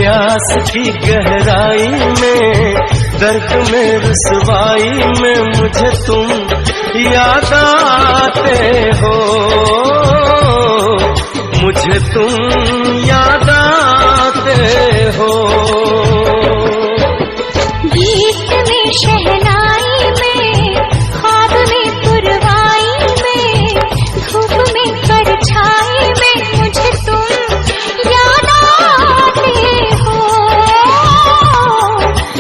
प्यास की गहराई में, दर्द में रुसवाई में मुझे तुम याद आते हो, मुझे तुम याद आते हो। गीत में शहनाई में, ख्वाब में पुरवाई में, धूप में परछाई में मुझे तुम याद आते हो,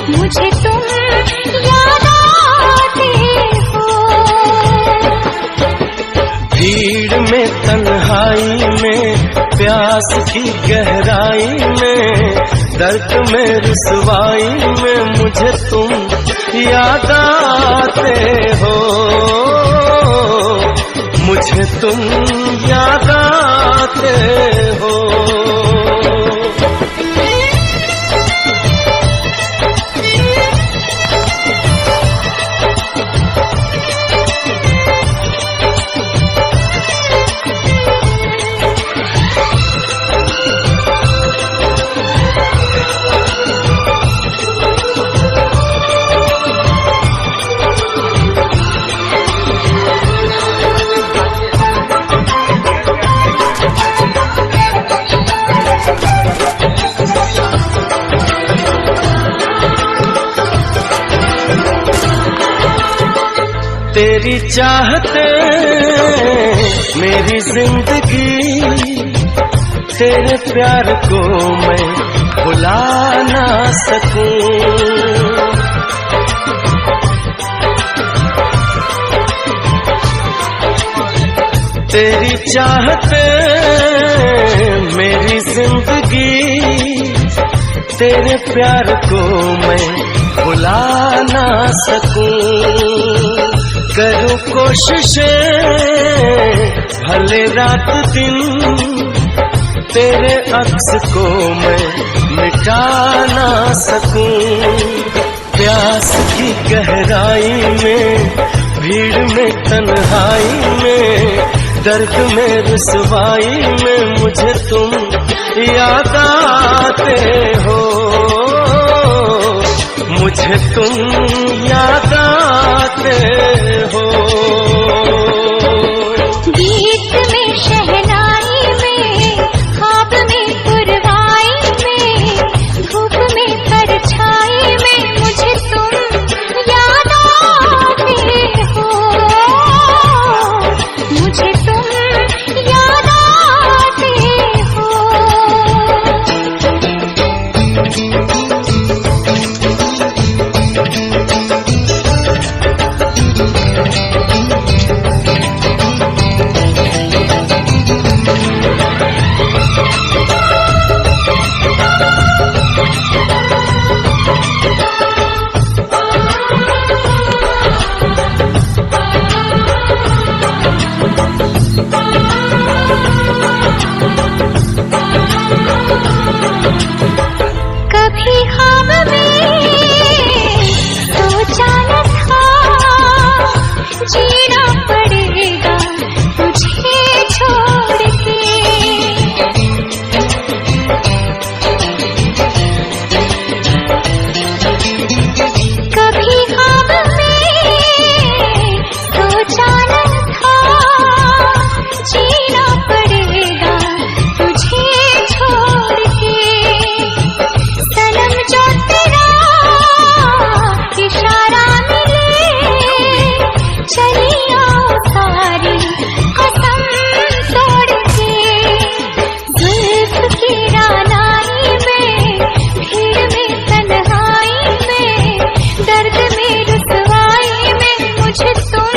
मुझे तुम याद आते हो। भीड़ में तन्हाई में, प्यास की गहराई में, दर्द में रुसवाई में मुझे तुम याद आते हो, मुझे तुम याद आते हो। तेरी चाहते मेरी जिंदगी, तेरे प्यार को मैं भुला ना सकूं। तेरी चाहते मेरी जिंदगी, तेरे प्यार को मैं भुला ना सकूं। करूं कोशिशें भले रात दिन, तेरे अक्स को मैं मिटा ना सकूं। प्यास की गहराई में, भीड़ में तन्हाई में, दर्द में रुसवाई में मुझे तुम याद आते हो, मुझे तुम याद आते हो। गीत में शहनाई में, ख्वाब में पुरवाई में, धूप में परछाई में मुझे तुम याद आते हो, मुझे तुम याद आते हो। कभी ख्वाब में सोचा न था, जीना पड़ेगा तुझे छोड़ के। कभी ख्वाब में सोचा न था, जीना पड़ेगा तुझे छोड़ के। सनम जो तेरा इशारा मिले, चली आओ सारी कसम तोड़ के। जुल्फ की रानाई में, भीड़ में तन्हाई में, दर्द में रुसवाई में मुझे तुम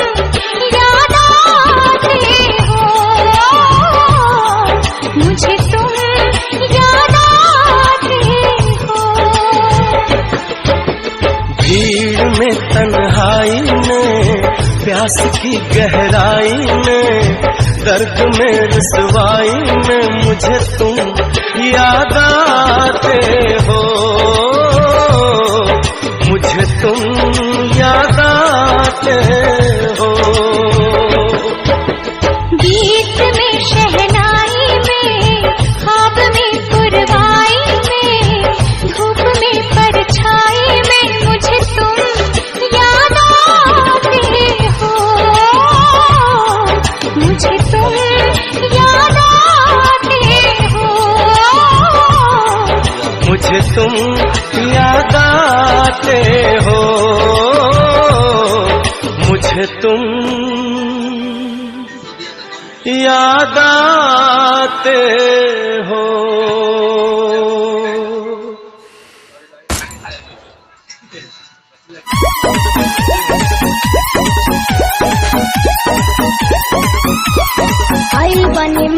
याद आते हो, मुझे तुम याद आते हो। भीड़ में तन्हाई में, प्यास की गहराई में, दर्द में रुसवाई में मुझे तुम याद आते हो, मुझे तुम याद आते हो। गीत में शहनाई में, ख्वाब में पुरवाई में, मुझे तुम याद आते हो। आई बने